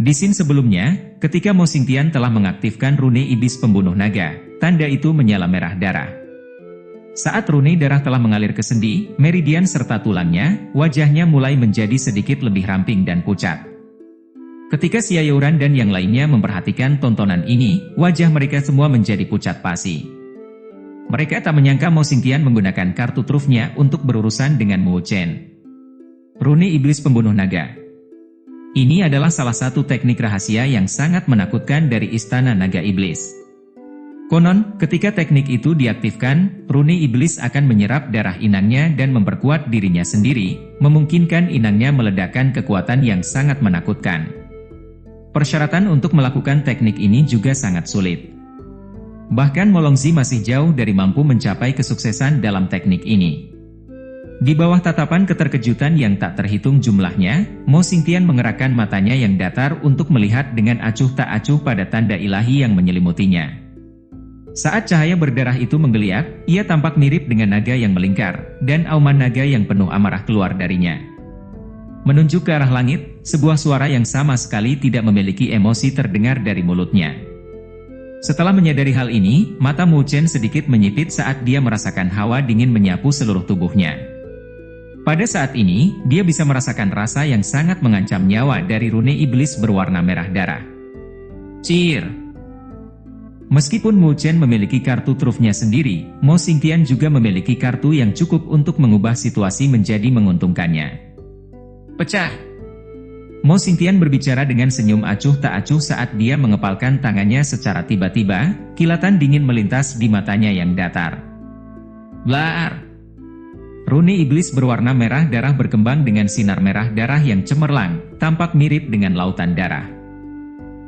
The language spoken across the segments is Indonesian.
Di scene sebelumnya, ketika Mo Xingtian telah mengaktifkan rune iblis pembunuh naga, tanda itu menyala merah darah. Saat rune darah telah mengalir ke sendi, meridian serta tulangnya, wajahnya mulai menjadi sedikit lebih ramping dan pucat. Ketika Xia Youran dan yang lainnya memperhatikan tontonan ini, wajah mereka semua menjadi pucat pasi. Mereka tak menyangka Mo Xingtian menggunakan kartu trufnya untuk berurusan dengan Mu Chen. Rune iblis pembunuh naga. Ini adalah salah satu teknik rahasia yang sangat menakutkan dari Istana Naga Iblis. Konon, ketika teknik itu diaktifkan, rune iblis akan menyerap darah inangnya dan memperkuat dirinya sendiri, memungkinkan inangnya meledakkan kekuatan yang sangat menakutkan. Persyaratan untuk melakukan teknik ini juga sangat sulit. Bahkan Molongzi masih jauh dari mampu mencapai kesuksesan dalam teknik ini. Di bawah tatapan keterkejutan yang tak terhitung jumlahnya, Mo Xingtian mengerahkan matanya yang datar untuk melihat dengan acuh tak acuh pada tanda ilahi yang menyelimutinya. Saat cahaya berdarah itu menggeliat, ia tampak mirip dengan naga yang melingkar, dan auman naga yang penuh amarah keluar darinya. Menunjuk ke arah langit, sebuah suara yang sama sekali tidak memiliki emosi terdengar dari mulutnya. Setelah menyadari hal ini, mata Mu Chen sedikit menyipit saat dia merasakan hawa dingin menyapu seluruh tubuhnya. Pada saat ini, dia bisa merasakan rasa yang sangat mengancam nyawa dari rune iblis berwarna merah darah. Cir! Meskipun Mu Chen memiliki kartu trufnya sendiri, Mo Xingtian juga memiliki kartu yang cukup untuk mengubah situasi menjadi menguntungkannya. Pecah! Mo Xingtian berbicara dengan senyum acuh tak acuh saat dia mengepalkan tangannya secara tiba-tiba, kilatan dingin melintas di matanya yang datar. Blar! Rune iblis berwarna merah darah berkembang dengan sinar merah darah yang cemerlang, tampak mirip dengan lautan darah.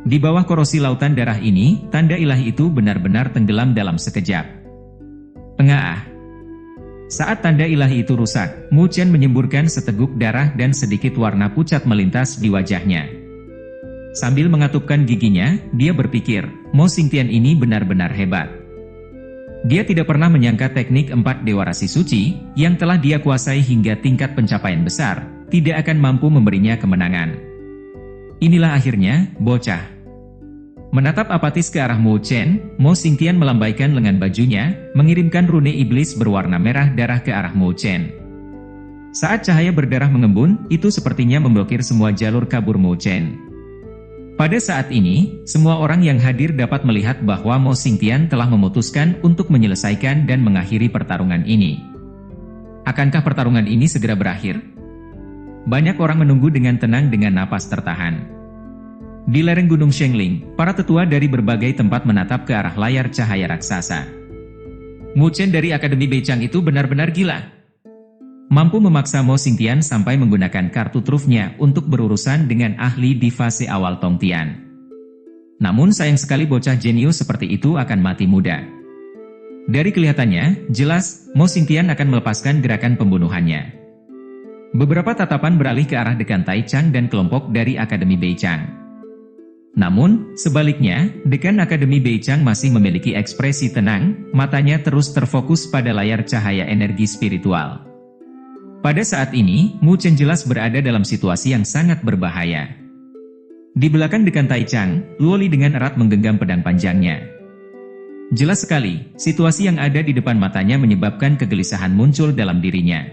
Di bawah korosi lautan darah ini, tanda ilahi itu benar-benar tenggelam dalam sekejap. Pengaah. Saat tanda ilahi itu rusak, Mu Chen menyemburkan seteguk darah dan sedikit warna pucat melintas di wajahnya. Sambil mengatupkan giginya, dia berpikir, Mo Xingtian ini benar-benar hebat. Dia tidak pernah menyangka teknik 4 Dewa Rasi Suci, yang telah dia kuasai hingga tingkat pencapaian besar, tidak akan mampu memberinya kemenangan. Inilah akhirnya, bocah. Menatap apatis ke arah Mu Chen, Mo Xingtian melambaikan lengan bajunya, mengirimkan rune iblis berwarna merah darah ke arah Mu Chen. Saat cahaya berdarah mengembun, itu sepertinya memblokir semua jalur kabur Mu Chen. Pada saat ini, semua orang yang hadir dapat melihat bahwa Mo Xingtian telah memutuskan untuk menyelesaikan dan mengakhiri pertarungan ini. Akankah pertarungan ini segera berakhir? Banyak orang menunggu dengan tenang dengan napas tertahan. Di lereng Gunung Shengling, para tetua dari berbagai tempat menatap ke arah layar cahaya raksasa. Mu Chen dari Akademi Beichang itu benar-benar gila. Mampu memaksa Mo Xingtian sampai menggunakan kartu trufnya untuk berurusan dengan ahli di fase awal Tongtian. Namun sayang sekali bocah jenius seperti itu akan mati muda. Dari kelihatannya, jelas, Mo Xingtian akan melepaskan gerakan pembunuhannya. Beberapa tatapan beralih ke arah Dekan Taichang dan kelompok dari Akademi Beichang. Namun, sebaliknya, Dekan Akademi Beichang masih memiliki ekspresi tenang, matanya terus terfokus pada layar cahaya energi spiritual. Pada saat ini, Mu Chen jelas berada dalam situasi yang sangat berbahaya. Di belakang Dekan Taichang, Luoli dengan erat menggenggam pedang panjangnya. Jelas sekali, situasi yang ada di depan matanya menyebabkan kegelisahan muncul dalam dirinya.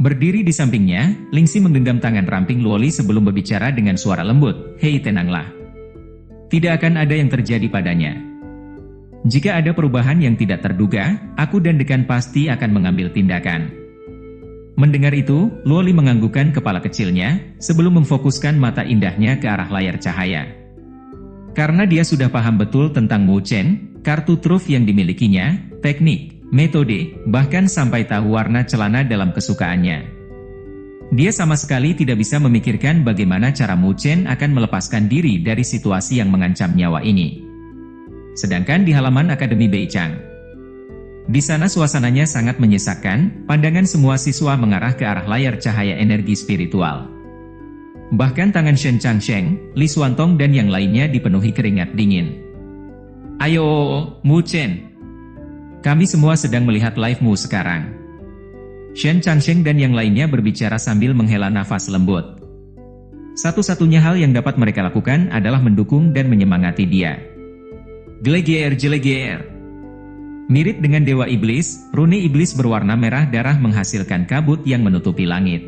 Berdiri di sampingnya, Lingxi menggenggam tangan ramping Luoli sebelum berbicara dengan suara lembut, "Hei, tenanglah. Tidak akan ada yang terjadi padanya. Jika ada perubahan yang tidak terduga, aku dan Dekan pasti akan mengambil tindakan." Mendengar itu, Luoli menganggukkan kepala kecilnya, sebelum memfokuskan mata indahnya ke arah layar cahaya. Karena dia sudah paham betul tentang Mu Chen, kartu truf yang dimilikinya, teknik, metode, bahkan sampai tahu warna celana dalam kesukaannya. Dia sama sekali tidak bisa memikirkan bagaimana cara Mu Chen akan melepaskan diri dari situasi yang mengancam nyawa ini. Sedangkan di halaman Akademi Beichang, di sana suasananya sangat menyesakkan, pandangan semua siswa mengarah ke arah layar cahaya energi spiritual. Bahkan tangan Shen Changsheng, Li Xuantong dan yang lainnya dipenuhi keringat dingin. Ayo, Mu Chen. Kami semua sedang melihat live-mu sekarang. Shen Changsheng dan yang lainnya berbicara sambil menghela nafas lembut. Satu-satunya hal yang dapat mereka lakukan adalah mendukung dan menyemangati dia. Geleger. Mirip dengan Dewa Iblis, rune iblis berwarna merah darah menghasilkan kabut yang menutupi langit.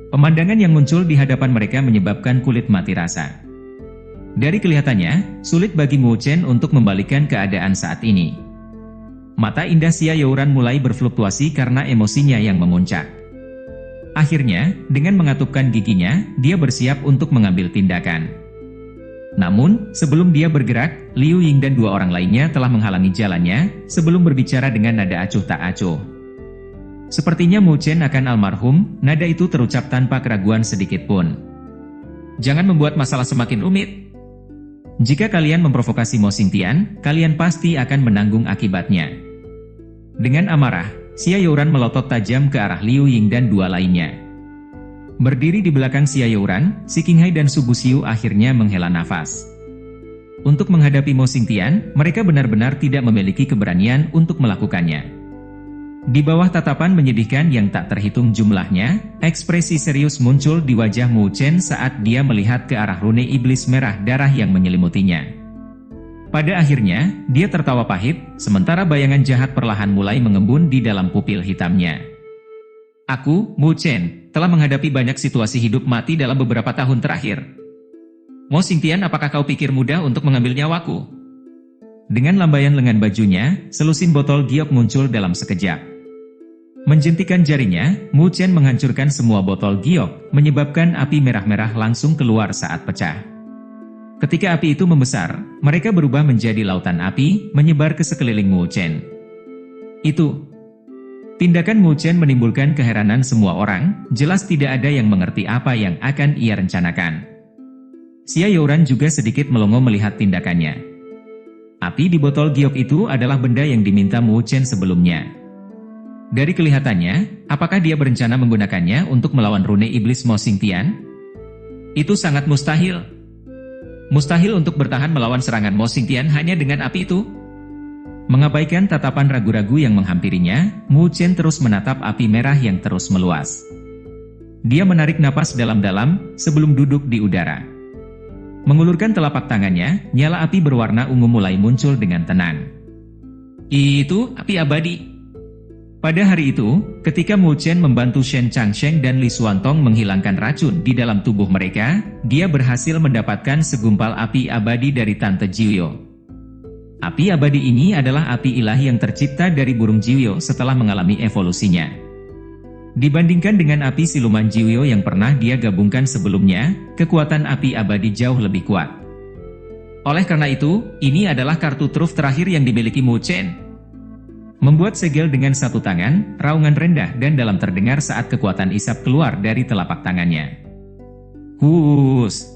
Pemandangan yang muncul di hadapan mereka menyebabkan kulit mati rasa. Dari kelihatannya, sulit bagi Mu Chen untuk membalikkan keadaan saat ini. Mata indah Xia Youran mulai berfluktuasi karena emosinya yang memuncak. Akhirnya, dengan mengatupkan giginya, dia bersiap untuk mengambil tindakan. Namun, sebelum dia bergerak, Liu Ying dan dua orang lainnya telah menghalangi jalannya, sebelum berbicara dengan nada acuh tak acuh. Sepertinya Mu Chen akan almarhum, nada itu terucap tanpa keraguan sedikit pun. Jangan membuat masalah semakin rumit. Jika kalian memprovokasi Mo Xingtian, kalian pasti akan menanggung akibatnya. Dengan amarah, Xia Youran melotot tajam ke arah Liu Ying dan dua lainnya. Berdiri di belakang Xia Youran, Si Qinghai dan Su Buxiu akhirnya menghela nafas. Untuk menghadapi Mo Xingtian, mereka benar-benar tidak memiliki keberanian untuk melakukannya. Di bawah tatapan menyedihkan yang tak terhitung jumlahnya, ekspresi serius muncul di wajah Mu Chen saat dia melihat ke arah rune iblis merah darah yang menyelimutinya. Pada akhirnya, dia tertawa pahit, sementara bayangan jahat perlahan mulai mengembun di dalam pupil hitamnya. Aku, Mu Chen, telah menghadapi banyak situasi hidup mati dalam beberapa tahun terakhir. Mo Xingtian, apakah kau pikir mudah untuk mengambil nyawaku? Dengan lambaian lengan bajunya, selusin botol giok muncul dalam sekejap. Menjentikan jarinya, Mu Chen menghancurkan semua botol giok, menyebabkan api merah-merah langsung keluar saat pecah. Ketika api itu membesar, mereka berubah menjadi lautan api, menyebar ke sekeliling Mu Chen. Tindakan Mu Chen menimbulkan keheranan semua orang, jelas tidak ada yang mengerti apa yang akan ia rencanakan. Xia Youran juga sedikit melongo melihat tindakannya. Api di botol giok itu adalah benda yang diminta Mu Chen sebelumnya. Dari kelihatannya, apakah dia berencana menggunakannya untuk melawan rune iblis Mo Xingtian? Itu sangat mustahil. Mustahil untuk bertahan melawan serangan Mo Xingtian hanya dengan api itu. Mengabaikan tatapan ragu-ragu yang menghampirinya, Mu Chen terus menatap api merah yang terus meluas. Dia menarik napas dalam-dalam sebelum duduk di udara. Mengulurkan telapak tangannya, nyala api berwarna ungu mulai muncul dengan tenang. Itu api abadi. Pada hari itu, ketika Mu Chen membantu Shen Changsheng dan Li Xuantong menghilangkan racun di dalam tubuh mereka, dia berhasil mendapatkan segumpal api abadi dari Tante Jiuyo. Api abadi ini adalah api ilahi yang tercipta dari burung Jiuyo setelah mengalami evolusinya. Dibandingkan dengan api siluman Jiuyo yang pernah dia gabungkan sebelumnya, kekuatan api abadi jauh lebih kuat. Oleh karena itu, ini adalah kartu truf terakhir yang dimiliki Mu Chen. Membuat segel dengan satu tangan, raungan rendah dan dalam terdengar saat kekuatan isap keluar dari telapak tangannya. Hus!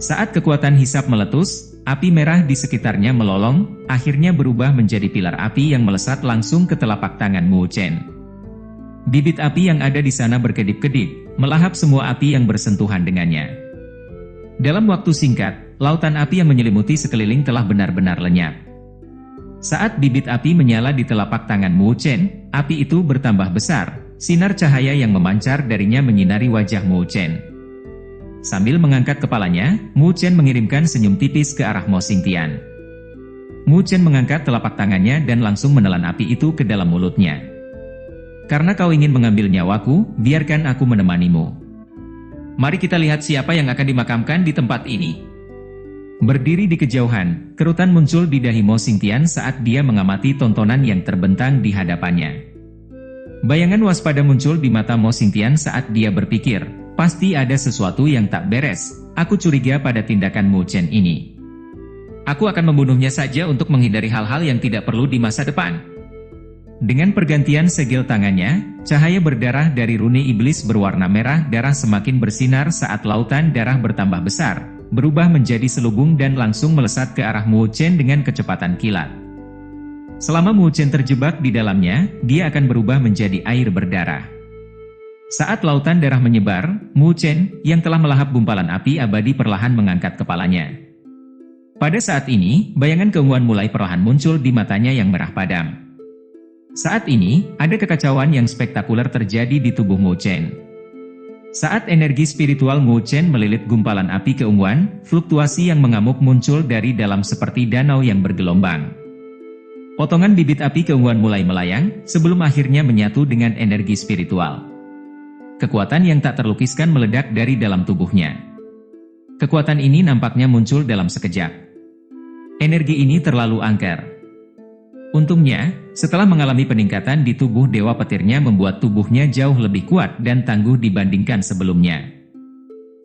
Saat kekuatan hisap meletus, api merah di sekitarnya melolong, akhirnya berubah menjadi pilar api yang melesat langsung ke telapak tangan Mu Chen. Bibit api yang ada di sana berkedip-kedip, melahap semua api yang bersentuhan dengannya. Dalam waktu singkat, lautan api yang menyelimuti sekeliling telah benar-benar lenyap. Saat bibit api menyala di telapak tangan Mu Chen, api itu bertambah besar, sinar cahaya yang memancar darinya menyinari wajah Mu Chen. Sambil mengangkat kepalanya, Mu Chen mengirimkan senyum tipis ke arah Mo Xingtian. Mu Chen mengangkat telapak tangannya dan langsung menelan api itu ke dalam mulutnya. Karena kau ingin mengambil nyawaku, biarkan aku menemanimu. Mari kita lihat siapa yang akan dimakamkan di tempat ini. Berdiri di kejauhan, kerutan muncul di dahi Mo Xingtian saat dia mengamati tontonan yang terbentang di hadapannya. Bayangan waspada muncul di mata Mo Xingtian saat dia berpikir, pasti ada sesuatu yang tak beres, aku curiga pada tindakan Mu Chen ini. Aku akan membunuhnya saja untuk menghindari hal-hal yang tidak perlu di masa depan. Dengan pergantian segel tangannya, cahaya berdarah dari rune iblis berwarna merah darah semakin bersinar saat lautan darah bertambah besar, berubah menjadi selubung dan langsung melesat ke arah Mu Chen dengan kecepatan kilat. Selama Mu Chen terjebak di dalamnya, dia akan berubah menjadi air berdarah. Saat lautan darah menyebar, Mu Chen, yang telah melahap gumpalan api abadi perlahan mengangkat kepalanya. Pada saat ini, bayangan keunguan mulai perlahan muncul di matanya yang merah padam. Saat ini, ada kekacauan yang spektakuler terjadi di tubuh Mu Chen. Saat energi spiritual Mu Chen melilit gumpalan api keunguan, fluktuasi yang mengamuk muncul dari dalam seperti danau yang bergelombang. Potongan bibit api keunguan mulai melayang, sebelum akhirnya menyatu dengan energi spiritual. Kekuatan yang tak terlukiskan meledak dari dalam tubuhnya. Kekuatan ini nampaknya muncul dalam sekejap. Energi ini terlalu angker. Untungnya, setelah mengalami peningkatan di tubuh Dewa Petirnya membuat tubuhnya jauh lebih kuat dan tangguh dibandingkan sebelumnya.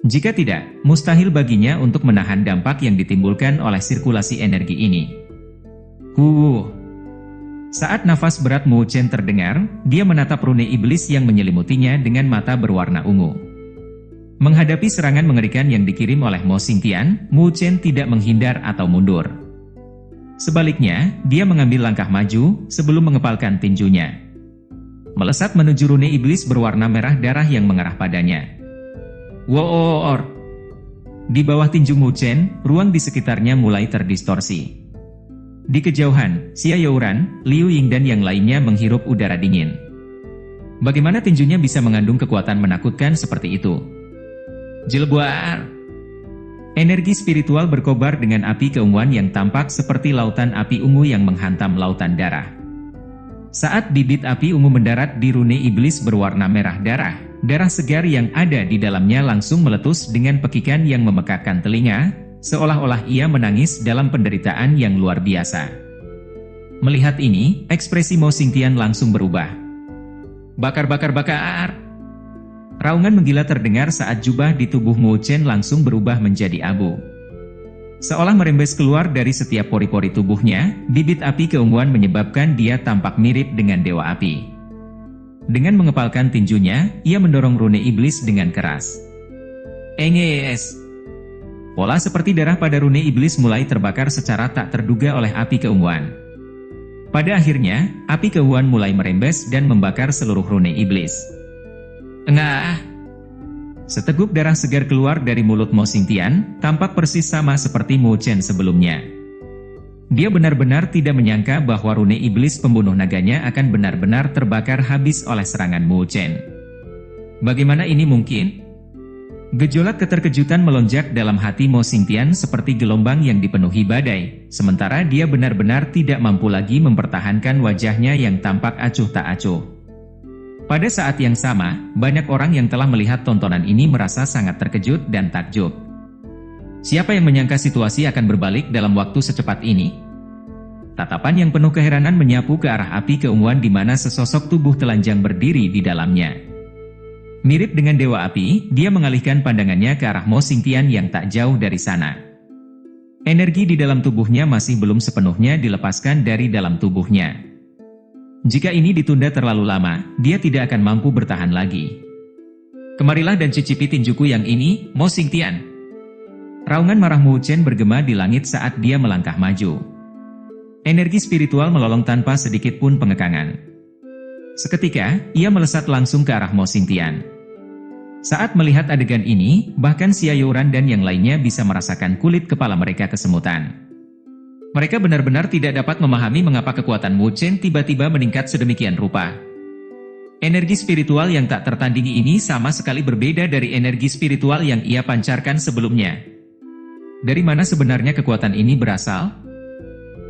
Jika tidak, mustahil baginya untuk menahan dampak yang ditimbulkan oleh sirkulasi energi ini. Saat nafas berat Mu Chen terdengar, dia menatap rune iblis yang menyelimutinya dengan mata berwarna ungu. Menghadapi serangan mengerikan yang dikirim oleh Mo Xingtian, Mu Chen tidak menghindar atau mundur. Sebaliknya, dia mengambil langkah maju sebelum mengepalkan tinjunya. Melesat menuju rune iblis berwarna merah darah yang mengarah padanya. Woor! Di bawah tinju Mu Chen, ruang di sekitarnya mulai terdistorsi. Di kejauhan, Xia Youran, Liu Ying dan yang lainnya menghirup udara dingin. Bagaimana tinjunya bisa mengandung kekuatan menakutkan seperti itu? Jelbuar! Energi spiritual berkobar dengan api keunguan yang tampak seperti lautan api ungu yang menghantam lautan darah. Saat bibit api ungu mendarat di rune iblis berwarna merah darah, darah segar yang ada di dalamnya langsung meletus dengan pekikan yang memekakkan telinga, seolah-olah ia menangis dalam penderitaan yang luar biasa. Melihat ini, ekspresi Mo Xingtian langsung berubah. Bakar! Raungan menggila terdengar saat jubah di tubuh Mu Chen langsung berubah menjadi abu. Seolah merembes keluar dari setiap pori-pori tubuhnya, bibit api keunguan menyebabkan dia tampak mirip dengan dewa api. Dengan mengepalkan tinjunya, ia mendorong rune iblis dengan keras. Enges! Pola seperti darah pada rune iblis mulai terbakar secara tak terduga oleh api keunguan. Pada akhirnya, api keunguan mulai merembes dan membakar seluruh rune iblis. Engah! Seteguk darah segar keluar dari mulut Mo Xingtian, tampak persis sama seperti Mu Chen sebelumnya. Dia benar-benar tidak menyangka bahwa rune iblis pembunuh naganya akan benar-benar terbakar habis oleh serangan Mu Chen. Bagaimana ini mungkin? Gejolak keterkejutan melonjak dalam hati Mo Xingtian seperti gelombang yang dipenuhi badai, sementara dia benar-benar tidak mampu lagi mempertahankan wajahnya yang tampak acuh tak acuh. Pada saat yang sama, banyak orang yang telah melihat tontonan ini merasa sangat terkejut dan takjub. Siapa yang menyangka situasi akan berbalik dalam waktu secepat ini? Tatapan yang penuh keheranan menyapu ke arah api keunguan di mana sesosok tubuh telanjang berdiri di dalamnya. Mirip dengan dewa api, dia mengalihkan pandangannya ke arah Mo Xingtian yang tak jauh dari sana. Energi di dalam tubuhnya masih belum sepenuhnya dilepaskan dari dalam tubuhnya. Jika ini ditunda terlalu lama, dia tidak akan mampu bertahan lagi. Kemarilah dan cicipi tinjuku yang ini, Mo Xingtian. Raungan marah Mu Chen bergema di langit saat dia melangkah maju. Energi spiritual melolong tanpa sedikit pun pengekangan. Seketika, ia melesat langsung ke arah Mo Xingtian. Saat melihat adegan ini, bahkan Xia Youran dan yang lainnya bisa merasakan kulit kepala mereka kesemutan. Mereka benar-benar tidak dapat memahami mengapa kekuatan Mu Chen tiba-tiba meningkat sedemikian rupa. Energi spiritual yang tak tertandingi ini sama sekali berbeda dari energi spiritual yang ia pancarkan sebelumnya. Dari mana sebenarnya kekuatan ini berasal?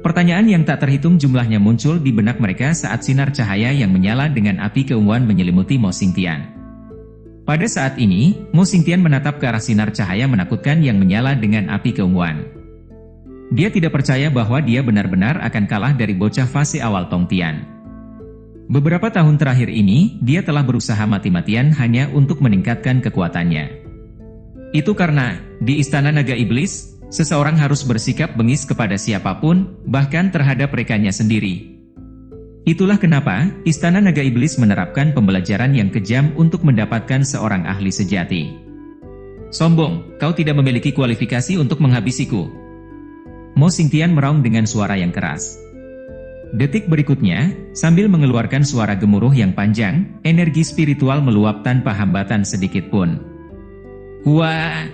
Pertanyaan yang tak terhitung jumlahnya muncul di benak mereka saat sinar cahaya yang menyala dengan api keunguan menyelimuti Mo Xingtian. Pada saat ini, Mo Xingtian menatap ke arah sinar cahaya menakutkan yang menyala dengan api keunguan. Dia tidak percaya bahwa dia benar-benar akan kalah dari bocah fase awal Tongtian. Beberapa tahun terakhir ini, dia telah berusaha mati-matian hanya untuk meningkatkan kekuatannya. Itu karena, di Istana Naga Iblis, seseorang harus bersikap bengis kepada siapapun, bahkan terhadap rekannya sendiri. Itulah kenapa, Istana Naga Iblis menerapkan pembelajaran yang kejam untuk mendapatkan seorang ahli sejati. Sombong, kau tidak memiliki kualifikasi untuk menghabisiku. Mo Xingtian meraung dengan suara yang keras. Detik berikutnya, sambil mengeluarkan suara gemuruh yang panjang, energi spiritual meluap tanpa hambatan sedikit pun. Wah!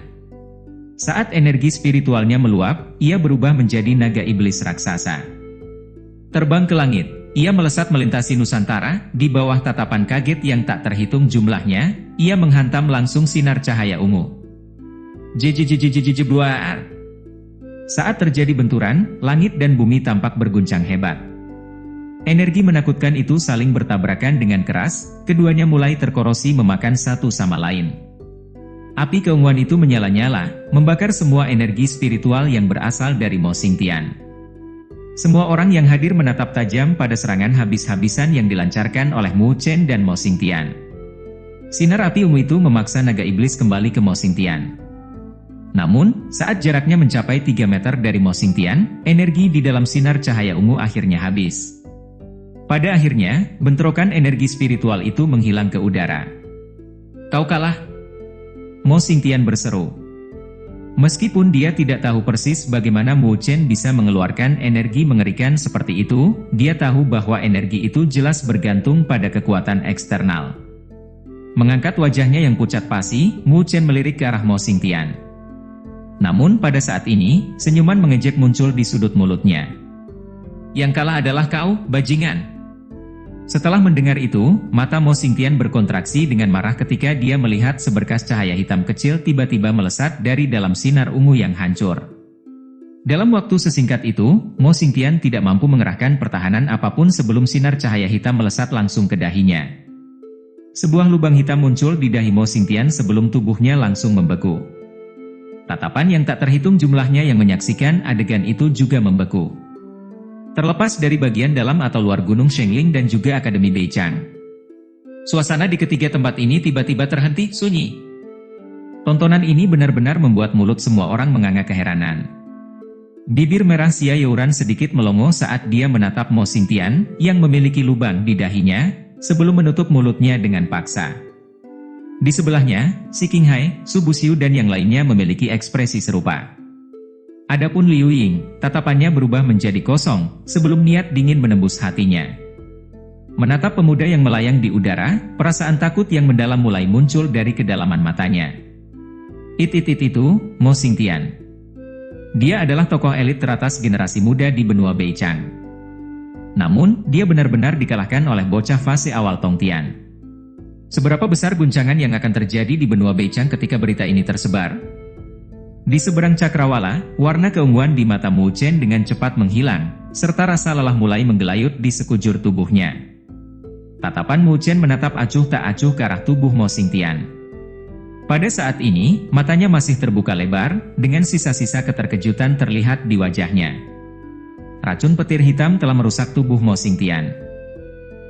Saat energi spiritualnya meluap, ia berubah menjadi naga iblis raksasa. Terbang ke langit, ia melesat melintasi Nusantara, di bawah tatapan kaget yang tak terhitung jumlahnya, ia menghantam langsung sinar cahaya ungu. Jejejejejejejebluar. Saat terjadi benturan, langit dan bumi tampak berguncang hebat. Energi menakutkan itu saling bertabrakan dengan keras, keduanya mulai terkorosi memakan satu sama lain. Api keunguan itu menyala-nyala, membakar semua energi spiritual yang berasal dari Mo Xingtian. Semua orang yang hadir menatap tajam pada serangan habis-habisan yang dilancarkan oleh Mu Chen dan Mo Xingtian. Sinar api ungu itu memaksa naga iblis kembali ke Mo Xingtian. Namun, saat jaraknya mencapai 3 meter dari Mo Xingtian, energi di dalam sinar cahaya ungu akhirnya habis. Pada akhirnya, bentrokan energi spiritual itu menghilang ke udara. "Kau kalah!" Mo Xingtian berseru. Meskipun dia tidak tahu persis bagaimana Mu Chen bisa mengeluarkan energi mengerikan seperti itu, dia tahu bahwa energi itu jelas bergantung pada kekuatan eksternal. Mengangkat wajahnya yang pucat pasi, Mu Chen melirik ke arah Mo Xingtian. Namun pada saat ini, senyuman mengejek muncul di sudut mulutnya. "Yang kalah adalah kau, bajingan." Setelah mendengar itu, mata Mo Xingtian berkontraksi dengan marah ketika dia melihat seberkas cahaya hitam kecil tiba-tiba melesat dari dalam sinar ungu yang hancur. Dalam waktu sesingkat itu, Mo Xingtian tidak mampu mengerahkan pertahanan apapun sebelum sinar cahaya hitam melesat langsung ke dahinya. Sebuah lubang hitam muncul di dahi Mo Xingtian sebelum tubuhnya langsung membeku. Tatapan yang tak terhitung jumlahnya yang menyaksikan adegan itu juga membeku. Terlepas dari bagian dalam atau luar Gunung Shengling dan juga Akademi Beichang, suasana di ketiga tempat ini tiba-tiba terhenti, sunyi. Tontonan ini benar-benar membuat mulut semua orang menganga keheranan. Bibir merah Xia Youran sedikit melongo saat dia menatap Mo Xingtian yang memiliki lubang di dahinya, sebelum menutup mulutnya dengan paksa. Di sebelahnya, Si Qinghai, Su Buxiu dan yang lainnya memiliki ekspresi serupa. Adapun Liu Ying, tatapannya berubah menjadi kosong, sebelum niat dingin menembus hatinya. Menatap pemuda yang melayang di udara, perasaan takut yang mendalam mulai muncul dari kedalaman matanya. Itu, Mo Xingtian. Dia adalah tokoh elit teratas generasi muda di benua Beichang. Namun, dia benar-benar dikalahkan oleh bocah fase awal Tongtian. Seberapa besar guncangan yang akan terjadi di benua Beichang ketika berita ini tersebar? Di seberang cakrawala, warna keunguan di mata Mu Chen dengan cepat menghilang, serta rasa lelah mulai menggelayut di sekujur tubuhnya. Tatapan Mu Chen menatap acuh tak acuh ke arah tubuh Mo Xingtian. Pada saat ini, matanya masih terbuka lebar, dengan sisa-sisa keterkejutan terlihat di wajahnya. Racun petir hitam telah merusak tubuh Mo Xingtian.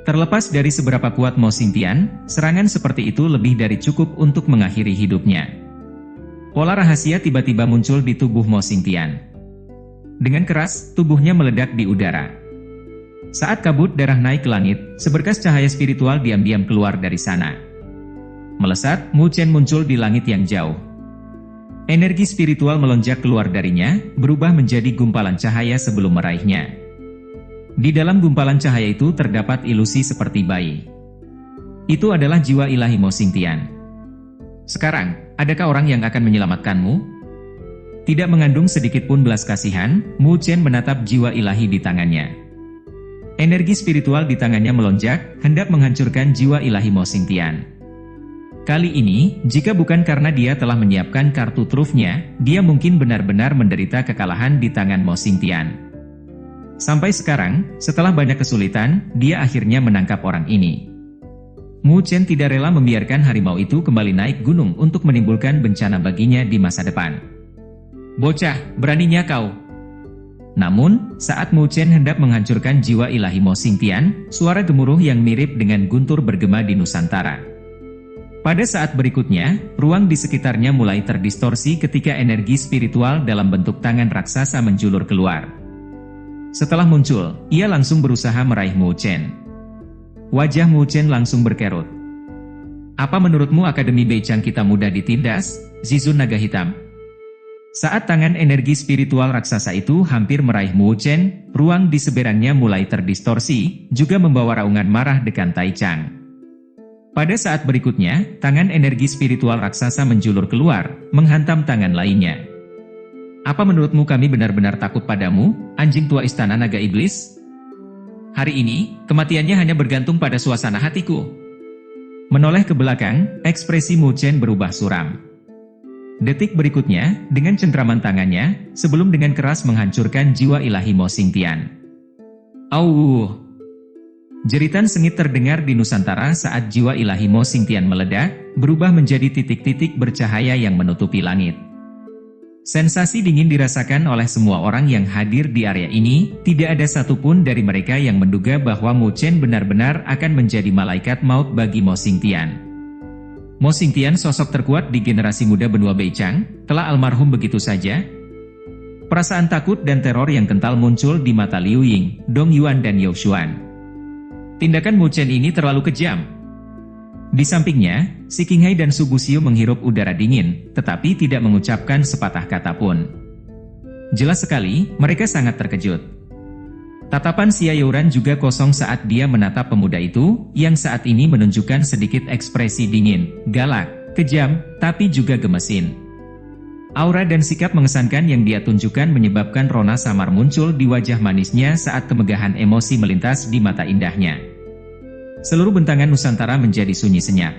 Terlepas dari seberapa kuat Mo Xingtian, serangan seperti itu lebih dari cukup untuk mengakhiri hidupnya. Pola rahasia tiba-tiba muncul di tubuh Mo Xingtian. Dengan keras, tubuhnya meledak di udara. Saat kabut darah naik ke langit, seberkas cahaya spiritual diam-diam keluar dari sana. Melesat, Mu Chen muncul di langit yang jauh. Energi spiritual melonjak keluar darinya, berubah menjadi gumpalan cahaya sebelum meraihnya. Di dalam gumpalan cahaya itu terdapat ilusi seperti bayi. Itu adalah jiwa ilahi Mo Xingtian. Sekarang, adakah orang yang akan menyelamatkanmu? Tidak mengandung sedikit pun belas kasihan, Mu Chen menatap jiwa ilahi di tangannya. Energi spiritual di tangannya melonjak, hendak menghancurkan jiwa ilahi Mo Xingtian. Kali ini, jika bukan karena dia telah menyiapkan kartu trufnya, dia mungkin benar-benar menderita kekalahan di tangan Mo Xingtian. Sampai sekarang, setelah banyak kesulitan, dia akhirnya menangkap orang ini. Mu Chen tidak rela membiarkan harimau itu kembali naik gunung untuk menimbulkan bencana baginya di masa depan. "Bocah, beraninya kau!" Namun, saat Mu Chen hendak menghancurkan jiwa ilahi Mo Xingtian, suara gemuruh yang mirip dengan guntur bergema di Nusantara. Pada saat berikutnya, ruang di sekitarnya mulai terdistorsi ketika energi spiritual dalam bentuk tangan raksasa menjulur keluar. Setelah muncul, ia langsung berusaha meraih Mu Chen. Wajah Mu Chen langsung berkerut. "Apa menurutmu Akademi Beichang kita mudah ditindas, Zizun Naga Hitam?" Saat tangan energi spiritual raksasa itu hampir meraih Mu Chen, ruang di seberangnya mulai terdistorsi, juga membawa raungan marah dekan Taichang. Pada saat berikutnya, tangan energi spiritual raksasa menjulur keluar, menghantam tangan lainnya. "Apa menurutmu kami benar-benar takut padamu, anjing tua istana naga iblis? Hari ini, kematiannya hanya bergantung pada suasana hatiku." Menoleh ke belakang, ekspresi Mu Chen berubah suram. Detik berikutnya, dengan cengkraman tangannya, sebelum dengan keras menghancurkan jiwa ilahi Mo Xingtian. Auh! Jeritan sengit terdengar di Nusantara saat jiwa ilahi Mo Xingtian meledak, berubah menjadi titik-titik bercahaya yang menutupi langit. Sensasi dingin dirasakan oleh semua orang yang hadir di area ini, tidak ada satupun dari mereka yang menduga bahwa Mu Chen benar-benar akan menjadi malaikat maut bagi Mo Xingtian. Mo Xingtian, sosok terkuat di generasi muda benua Beichang, telah almarhum begitu saja. Perasaan takut dan teror yang kental muncul di mata Liu Ying, Dong Yuan dan Yao Xuan. Tindakan Mu Chen ini terlalu kejam. Di sampingnya, Si Qinghai dan Su Buxiu menghirup udara dingin, tetapi tidak mengucapkan sepatah kata pun. Jelas sekali, mereka sangat terkejut. Tatapan Xia Youran juga kosong saat dia menatap pemuda itu, yang saat ini menunjukkan sedikit ekspresi dingin, galak, kejam, tapi juga gemesin. Aura dan sikap mengesankan yang dia tunjukkan menyebabkan rona samar muncul di wajah manisnya saat kemegahan emosi melintas di mata indahnya. Seluruh bentangan Nusantara menjadi sunyi senyap.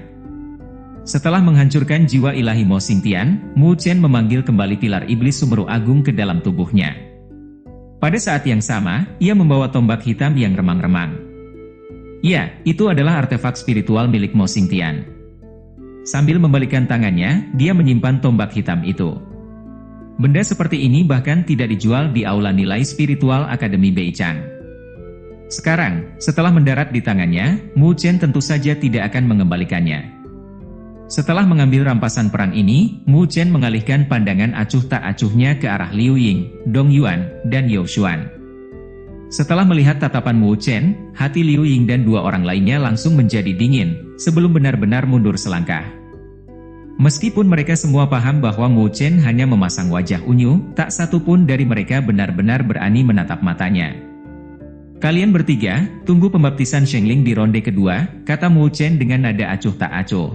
Setelah menghancurkan jiwa ilahi Mo Xingtian, Mu Chen memanggil kembali pilar iblis Sumeru Agung ke dalam tubuhnya. Pada saat yang sama, ia membawa tombak hitam yang remang-remang. Ya, itu adalah artefak spiritual milik Mo Xingtian. Sambil membalikan tangannya, dia menyimpan tombak hitam itu. Benda seperti ini bahkan tidak dijual di aula nilai spiritual Akademi Beichang. Sekarang, setelah mendarat di tangannya, Mu Chen tentu saja tidak akan mengembalikannya. Setelah mengambil rampasan perang ini, Mu Chen mengalihkan pandangan acuh tak acuhnya ke arah Liu Ying, Dong Yuan, dan Yao Xuan. Setelah melihat tatapan Mu Chen, hati Liu Ying dan dua orang lainnya langsung menjadi dingin, sebelum benar-benar mundur selangkah. Meskipun mereka semua paham bahwa Mu Chen hanya memasang wajah unyu, tak satu pun dari mereka benar-benar berani menatap matanya. Kalian bertiga, tunggu pembaptisan Shengling di ronde kedua, kata Mu Chen dengan nada acuh tak acuh.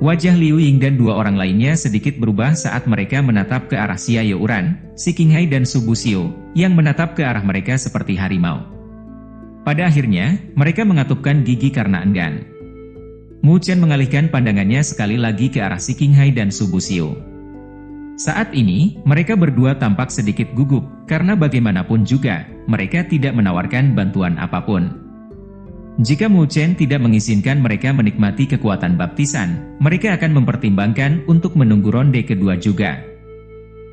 Wajah Liu Ying dan dua orang lainnya sedikit berubah saat mereka menatap ke arah Xia Youran, Si Qinghai dan Su Buxiu, yang menatap ke arah mereka seperti harimau. Pada akhirnya, mereka mengatupkan gigi karena enggan. Mu Chen mengalihkan pandangannya sekali lagi ke arah Si Qinghai dan Su Buxiu. Saat ini, mereka berdua tampak sedikit gugup, karena bagaimanapun juga, mereka tidak menawarkan bantuan apapun. Jika Mu Chen tidak mengizinkan mereka menikmati kekuatan baptisan, mereka akan mempertimbangkan untuk menunggu ronde kedua juga.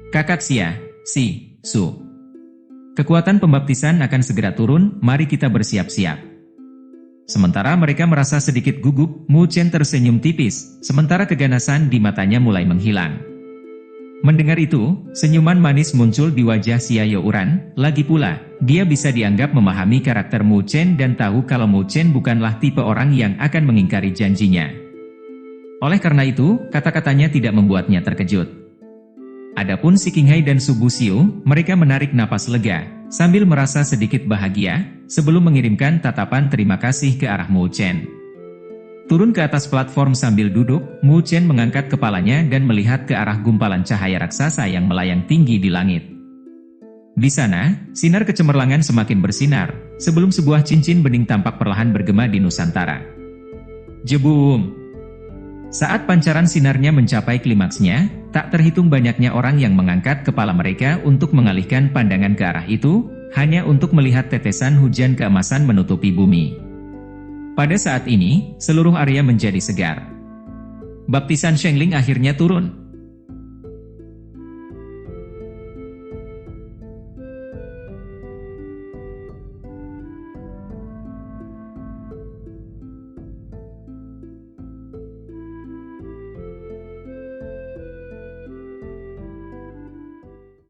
Kakak Xia, Si, Su. Kekuatan pembaptisan akan segera turun, mari kita bersiap-siap. Sementara mereka merasa sedikit gugup, Mu Chen tersenyum tipis, sementara keganasan di matanya mulai menghilang. Mendengar itu, senyuman manis muncul di wajah Xia Youran. Lagi pula, dia bisa dianggap memahami karakter Mu Chen dan tahu kalau Mu Chen bukanlah tipe orang yang akan mengingkari janjinya. Oleh karena itu, kata-katanya tidak membuatnya terkejut. Adapun Si Qinghai dan Su Buxiu, mereka menarik napas lega, sambil merasa sedikit bahagia, sebelum mengirimkan tatapan terima kasih ke arah Mu Chen. Turun ke atas platform sambil duduk, Mu Chen mengangkat kepalanya dan melihat ke arah gumpalan cahaya raksasa yang melayang tinggi di langit. Di sana, sinar kecemerlangan semakin bersinar, sebelum sebuah cincin bening tampak perlahan bergema di Nusantara. Jebum! Saat pancaran sinarnya mencapai klimaksnya, tak terhitung banyaknya orang yang mengangkat kepala mereka untuk mengalihkan pandangan ke arah itu, hanya untuk melihat tetesan hujan keemasan menutupi bumi. Pada saat ini, seluruh area menjadi segar. Baptisan Shengling akhirnya turun.